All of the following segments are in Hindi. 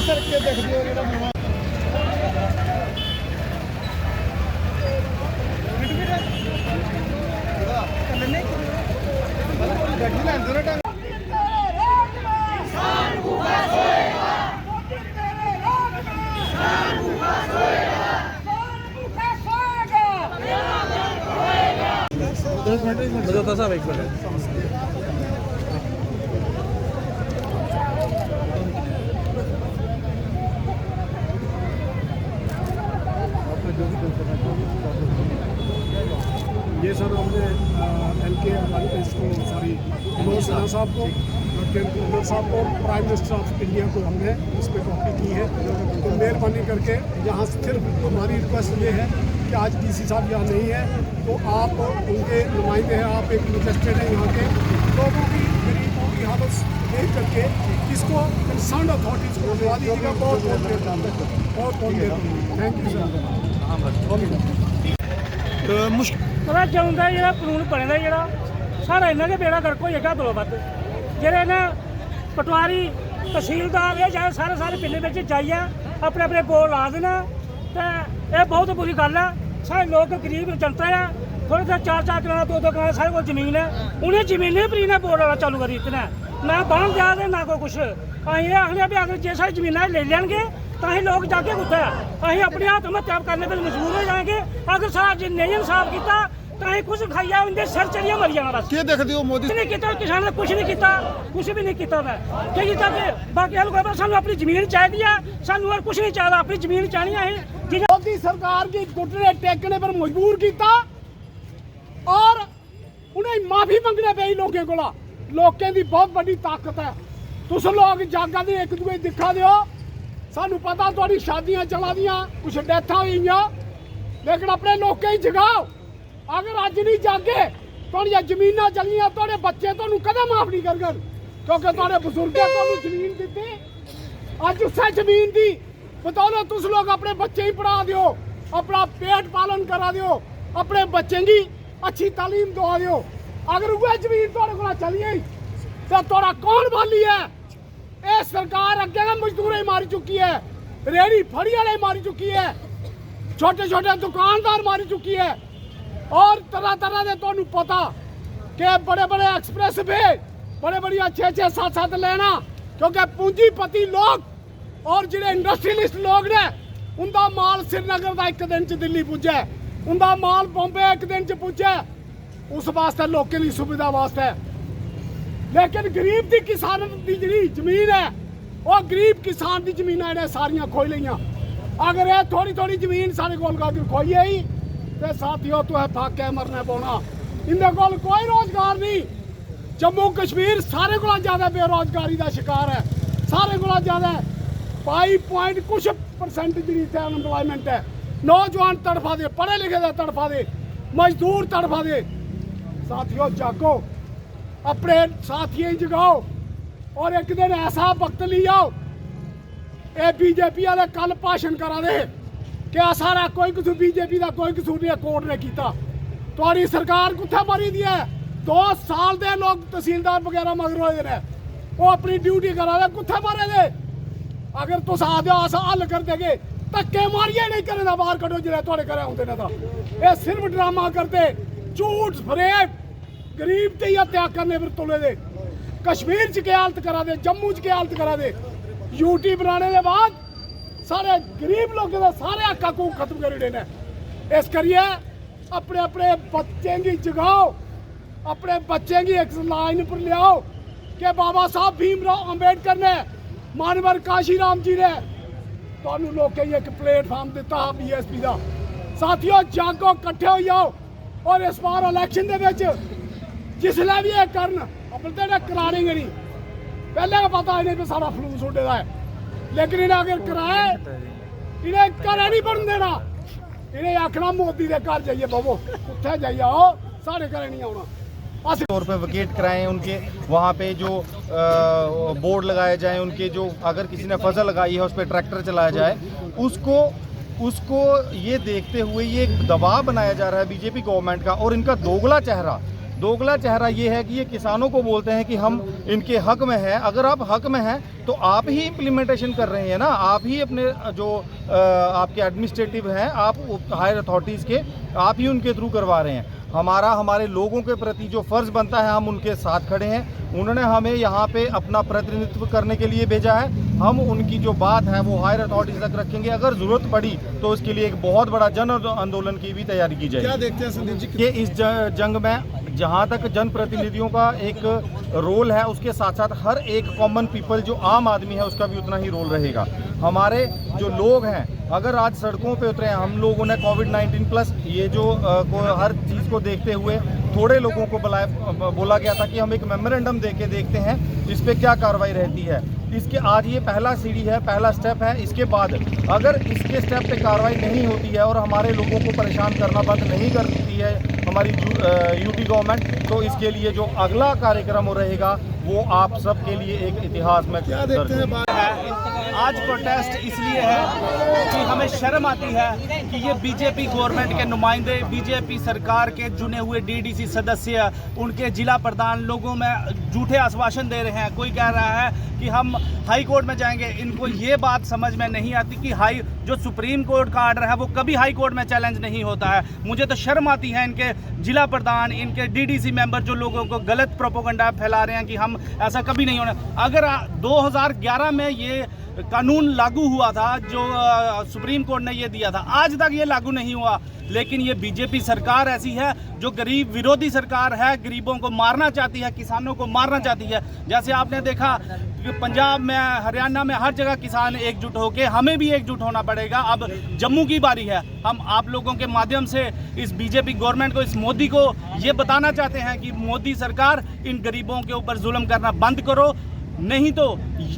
सर के देखते हो जेड़ा नवा बदलता साहब एक मिनट ये सर हमने एलके इसको सॉरी मनोज सिन्हा साहब को लेफ्टिनेंट गवर्नर साहब को प्राइम मिनिस्टर ऑफ इंडिया को हमने इस पर कॉपी की है। तो मेहरबानी करके यहाँ सिर्फ हमारी रिक्वेस्ट ये है कि आज डीसी साहब यहाँ नहीं है तो आप उनके नुमाइंदे हैं, आप एक इंटरेस्टेड हैं यहाँ के लोगों की गरीबों की हालत देख करके इसको कंसर्न अथॉरिटीज को दिला दीजिएगा। बहुत बहुत मेहरबानी, थैंक यू सर। मुश्किल पता चाहता जो कानून बने जो सारा इन्हों के बेड़ा गर्क हो जाएगा दो बद जेह्ड़े ना पटवारी तहसीलदार ये चाहे सारे सारे पिंड में जाइए अपने अपने बोर्ड ला देना तो यह बहुत बुरी गल है। सारे लोग गरीब जनता है, थोड़े देर चार चार कनाल दो कनाल सारे को जमीन है, उन्हें जमीनें पर इन्हें बोर्ड वाला चालू करी दित्ते ना बन दिया ना कोई कुछ। अं आखने भी अगर जे सारी जमीन ले लैनगे तो अं लोग जाके कुत्ते अं अपने आत्महत्या करने पर मजबूर हो जाएंगे। अगर सारा नहीं इंसाफ किया तो अं कुछ खाइया उनके सिर चढ़िया मर जाना। बस देखते हो मोदी नहीं किया किसान ने कुछ नहीं किया, कुछ भी नहीं किया मैं क्या किया कि बाकी सानू अपनी जमीन चाहिए है, सानू और कुछ नहीं चाहिए, अपनी जमीन चाहिए है। मोदी सरकार की घुटने टेकने पर मजबूर किया और उन्हें माफी मंगने पे लोगों को लोगों की बहुत बड़ी ताकत है। तुम लोग जागा दे एक दूसरे दिखा दो, सानू पता थोड़ी शादियां चला दियां कुछ डेथा हुई लेकिन अपने लोगों ही जगाओ। अगर अज नहीं जागे थोड़िया जमीन चलिया थोड़े बच्चे तुहानू कदे माफ नहीं करन क्योंकि थोड़े बजुर्गों तुहानू जमीन दी अज उस जमीन की बदौलत तुम लोग अपने बच्चे ही पढ़ा दो, अपना पेट पालन करा दो, अपने बच्चे की अच्छी तालीम दवा दो। अगर वह जमीन थोड़े को चली गई तो थोड़ा कौन भाली है? ये सरकार अगे ना मजदूर मारी चुकी है, रेहड़ी फड़ी वाले मारी चुकी है, छोटे छोटे दुकानदार मारी चुकी है और तरह तरह के तुहानू पता कि बड़े बड़े एक्सप्रेस वे बड़े बड़ी 6-6 लेना क्योंकि पूंजीपति लोग और जिहड़े इंडस्ट्रीलिस्ट लोग ने उनका माल श्रीनगर का एक दिन च दिल्ली पुजे, उनका माल बॉम्बे एक दिन च पुजे, उस वास्ते लोगों की सुविधा वास्ते। लेकिन गरीब की किसान की जी जमीन है वह गरीब किसान की जमीन इन्हें सारिया खोई लिया। अगर ये थोड़ी थोड़ी जमीन सारे कोल खोई है ही तो साथियों तो है फाके मरना पौना। इन्हें कोल कोई रोजगार नहीं। जम्मू कश्मीर सारे को ज्यादा बेरोजगारी का शिकार है, सारे को ज्यादा 5 कुछ % जी अनएम्प्लॉयमेंट है। नौजवान तड़फा दे, पढ़े लिखे का तड़फा दे, मजदूर तड़फा दे। साथियों जागो, अपने साथियों जगाओ और एक दिन ऐसा वक्त ली आओ। ये बीजेपी वाले कल भाषण करा दे कि सारा कोई कसूर बीजेपी का कोई कसूर नहीं, कोर्ट ने किया। थोड़ी सरकार कुत्थे मरी दी है? 2 साल के लोग तहसीलदार वगैरह मगर होए ने, वो अपनी ड्यूटी करा दे, कुत्थे मारे दे? अगर तुस आ दो अस हल कर देगे धक्के मारिए नहीं करे बाहर कड्ढो जिहड़े थोड़े घरें आउंदे ने। ये सिर्फ ड्रामा करते, झूठ फरेब, गरीब की हत्या करने पर तुले दे। कश्मीर च क्या हालत करा दे, जम्मू च क्या हालत करा दे। यूटी बनाने के बाद सारे गरीब लोगों का सारे हक को खत्म कर ने। इस करिए अपने अपने बच्चे की जगाओ, अपने बच्चे की एक लाइन पर लियाओ कि बाबा साहब भीमराव अंबेडकर ने, मानवर काशीराम जी ने तुहानू लोगों एक प्लेटफार्म दिता BSP का। साथियों जागो, कट्ठे हो जाओ और इस बार इलैक्शन के जिसलै भी ये करन अपने तो कराने नहीं। पहले का पता इन्हें भी सारा फलूस उड़े का है, लेकिन इन्हें अगर कराए इन्हें घर नहीं बन देना। इन्हें आखना मोदी के घर जाइए बवो, उत्थे जाइए आओ, साढ़े घर नहीं आना। तौर पे विकेट कराएं उनके, वहाँ पे जो बोर्ड लगाए जाएं उनके, जो अगर किसी ने फसल लगाई है उस पर ट्रैक्टर चलाया जाए, उसको ये देखते हुए ये एक दबाव बनाया जा रहा है बीजेपी गवर्नमेंट का और इनका दोगला चेहरा दोगला चेहरा ये है कि ये किसानों को बोलते हैं कि हम इनके हक में हैं। अगर आप हक में हैं तो आप ही इम्प्लीमेंटेशन कर रहे हैं ना, आप ही अपने जो आपके एडमिनिस्ट्रेटिव हैं, आप हायर अथॉरिटीज़ के, आप ही उनके थ्रू करवा रहे हैं। हमारे लोगों के प्रति जो फ़र्ज़ बनता है हम उनके साथ खड़े हैं। उन्होंने हमें यहाँ पे अपना प्रतिनिधित्व करने के लिए भेजा है। हम उनकी जो बात है वो हायर अथॉरिटीज़ तक रखेंगे। अगर ज़रूरत पड़ी तो इसके लिए एक बहुत बड़ा जन आंदोलन की भी तैयारी की जाएगी। क्या देखते हैं संदीप जी कि इस जंग में जहाँ तक जनप्रतिनिधियों का एक रोल है, उसके साथ साथ हर एक कॉमन पीपल जो आम आदमी है उसका भी उतना ही रोल रहेगा। हमारे जो लोग हैं अगर आज सड़कों पे उतरे हैं, हम लोगों ने कोविड-19 प्लस ये जो हर चीज़ को देखते हुए थोड़े लोगों को बोला गया था कि हम एक मेमोरेंडम दे के देखते हैं इस पर क्या कार्रवाई रहती है। इसके आज ये पहला सीढ़ी है, पहला स्टेप है। इसके बाद अगर इसके स्टेप पे कार्रवाई नहीं होती है और हमारे लोगों को परेशान करना बंद नहीं करती है हमारी यूटी गवर्नमेंट, तो इसके लिए जो अगला कार्यक्रम रहेगा वो आप सब के लिए एक इतिहास में क्या देखते हैं बात आज प्रोटेस्ट इसलिए है कि हमें शर्म आती है कि ये बीजेपी गवर्नमेंट के नुमाइंदे, बीजेपी सरकार के चुने हुए डीडीसी सदस्य, उनके जिला प्रधान लोगों में झूठे आश्वासन दे रहे हैं। कोई कह रहा है कि हम हाई कोर्ट में जाएंगे। इनको ये बात समझ में नहीं आती कि जो सुप्रीम कोर्ट का ऑर्डर है वो कभी हाई कोर्ट में चैलेंज नहीं होता है। मुझे तो शर्म आती है इनके जिला प्रधान, इनके डीडीसी मेंबर जो लोगों को गलत प्रोपोगंडा फैला रहे हैं कि हम ऐसा कभी नहीं होना। अगर 2011 में ये कानून लागू हुआ था, जो सुप्रीम कोर्ट ने ये दिया था, आज तक ये लागू नहीं हुआ। लेकिन ये बीजेपी सरकार ऐसी है जो गरीब विरोधी सरकार है, गरीबों को मारना चाहती है, किसानों को मारना चाहती है। जैसे आपने देखा कि पंजाब में, हरियाणा में, हर जगह किसान एकजुट होके, हमें भी एकजुट होना पड़ेगा। अब जम्मू की बारी है। हम आप लोगों के माध्यम से इस बीजेपी गवर्नमेंट को, इस मोदी को ये बताना चाहते हैं कि मोदी सरकार इन गरीबों के ऊपर जुल्म करना बंद करो, नहीं तो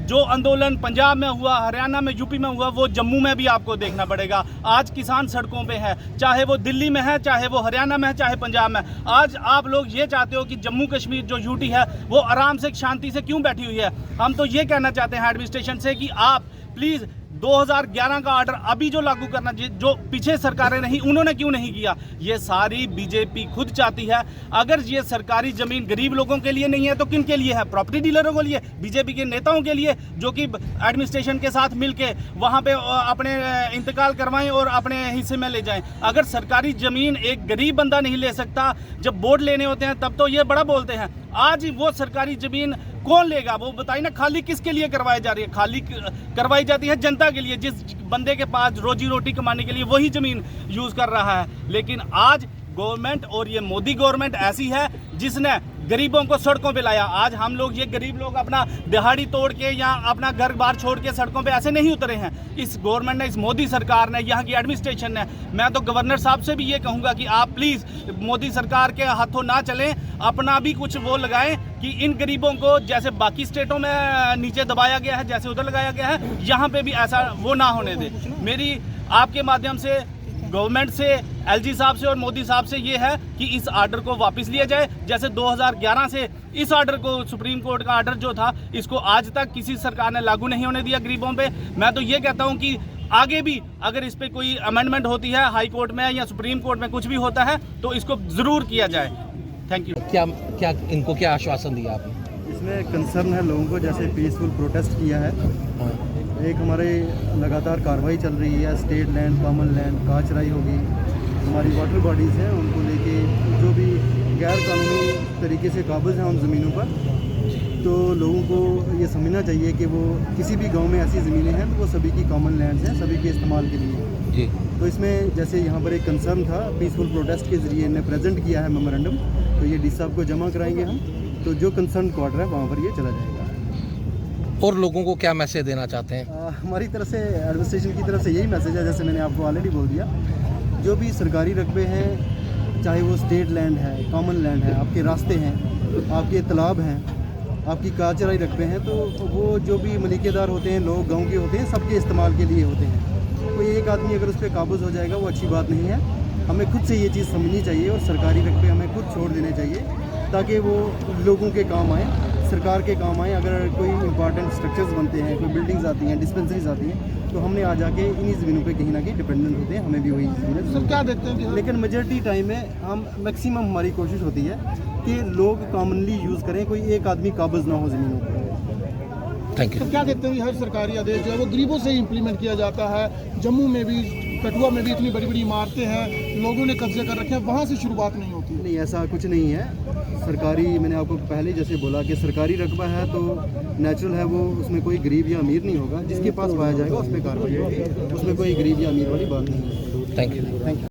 जो आंदोलन पंजाब में हुआ, हरियाणा में, यूपी में हुआ, वो जम्मू में भी आपको देखना पड़ेगा। आज किसान सड़कों पे है, चाहे वो दिल्ली में है, चाहे वो हरियाणा में है, चाहे पंजाब में। आज आप लोग ये चाहते हो कि जम्मू कश्मीर जो यूटी है वो आराम से शांति से क्यों बैठी हुई है। हम तो ये कहना चाहते हैं एडमिनिस्ट्रेशन से कि आप प्लीज़ 2011 का ऑर्डर अभी जो लागू करना चाहिए, जो पीछे सरकारें नहीं, उन्होंने क्यों नहीं किया। ये सारी बीजेपी खुद चाहती है। अगर ये सरकारी ज़मीन गरीब लोगों के लिए नहीं है तो किन के लिए है? प्रॉपर्टी डीलरों के लिए, बीजेपी के नेताओं के लिए, जो कि एडमिनिस्ट्रेशन के साथ मिलके वहाँ पे अपने इंतकाल करवाएं और अपने हिस्से में ले जाएं। अगर सरकारी ज़मीन एक गरीब बंदा नहीं ले सकता, जब वोट लेने होते हैं तब तो ये बड़ा बोलते हैं। आज वो सरकारी ज़मीन कौन लेगा? वो बताइए ना, खाली किसके लिए करवाई जा रही है? खाली करवाई जाती है जनता के लिए, जिस बंदे के पास रोजी रोटी कमाने के लिए वही ज़मीन यूज़ कर रहा है। लेकिन आज गवर्नमेंट और ये मोदी गवर्नमेंट ऐसी है जिसने गरीबों को सड़कों पे लाया। आज हम लोग, ये गरीब लोग अपना दिहाड़ी तोड़ के या अपना घर बार छोड़ के सड़कों पे ऐसे नहीं उतरे हैं। इस गवर्नमेंट ने, इस मोदी सरकार ने, यहाँ की एडमिनिस्ट्रेशन ने। मैं तो गवर्नर साहब से भी ये कहूँगा कि आप प्लीज़ मोदी सरकार के हाथों ना चलें, अपना भी कुछ वो लगाएं कि इन गरीबों को जैसे बाकी स्टेटों में नीचे दबाया गया है, जैसे उधर लगाया गया है, यहाँ पे भी ऐसा वो ना होने दे। मेरी आपके माध्यम से गवर्नमेंट से, एलजी साहब से और मोदी साहब से ये है कि इस आर्डर को वापस लिया जाए। जैसे 2011 से इस आर्डर को, सुप्रीम कोर्ट का आर्डर जो था, इसको आज तक किसी सरकार ने लागू नहीं होने दिया गरीबों पे। मैं तो ये कहता हूँ कि आगे भी अगर इस पे कोई अमेंडमेंट होती है हाई कोर्ट में या सुप्रीम कोर्ट में, कुछ भी होता है तो इसको ज़रूर किया जाए। Thank you. क्या इनको क्या आश्वासन दिया आपने? इसमें कंसर्न है लोगों को, जैसे पीसफुल प्रोटेस्ट किया है। एक हमारे लगातार कार्रवाई चल रही है, स्टेट लैंड, कॉमन लैंड, काचराई होगी, हमारी वाटर बॉडीज़ हैं, उनको लेके जो भी गैर कानूनी तरीके से काबिज हैं उन ज़मीनों पर, तो लोगों को ये समझना चाहिए कि वो किसी भी गांव में ऐसी ज़मीनें हैं तो वो सभी की कॉमन लैंड्स हैं, सभी के इस्तेमाल के लिए जी। तो इसमें जैसे यहाँ पर एक कंसर्न था, पीसफुल प्रोटेस्ट के ज़रिए इन्हें प्रेजेंट किया है मेमोरेंडम, तो ये डी साहब को जमा कराएंगे हम, तो जो कंसर्न क्वार्टर है वहाँ पर ये चला जाएगा। और लोगों को क्या मैसेज देना चाहते हैं? हमारी तरफ से, एडमिनिस्ट्रेशन की तरफ से यही मैसेज है, जैसे मैंने आपको ऑलरेडी बोल दिया, जो भी सरकारी रकबे हैं, चाहे वो स्टेट लैंड है, कॉमन लैंड है, आपके रास्ते हैं, आपके तालाब हैं, आपकी काचराई रकबे हैं, तो वो जो भी मलिकेदार होते हैं, लोग गांव के होते हैं, सबके इस्तेमाल के लिए होते हैं। कोई एक आदमी अगर उस पर काबूज हो जाएगा वो अच्छी बात नहीं है। हमें खुद से ये चीज़ समझनी चाहिए और सरकारी रकबे हमें खुद छोड़ देने चाहिए ताकि वो लोगों के काम आए, सरकार के काम आए। अगर कोई इंपॉर्टेंट स्ट्रक्चर्स बनते हैं, कोई बिल्डिंग्स आती हैं, डिस्पेंसरीज आती हैं, तो हमने आ जाके इन्हीं ज़मीनों पे कहीं ना कहीं डिपेंडेंट होते हैं, हमें भी वही ज़मीनें। सर क्या देखते हैं कि लेकिन मेजॉरिटी टाइम में हम मैक्सिमम हमारी कोशिश होती है कि लोग कॉमनली यूज़ करें, कोई एक आदमी काबज़ ना हो ज़मीनों पर। Thank you. तो क्या देखते हैं कि हर सरकारी आदेश जो है वो गरीबों से ही इम्प्लीमेंट किया जाता है। जम्मू में भी, कठुआ में भी इतनी बड़ी बड़ी इमारतें हैं, लोगों ने कब्जे कर रखे हैं, वहाँ से शुरुआत नहीं होती। नहीं, ऐसा कुछ नहीं है। सरकारी, मैंने आपको पहले जैसे बोला कि सरकारी रकबा है तो नेचुरल है, वो उसमें कोई गरीब या अमीर नहीं होगा। जिसके पास पाया जाएगा उस पर कार्रवाई होगी, उसमें कोई गरीब या अमीर वाली बात नहीं है। Thank you.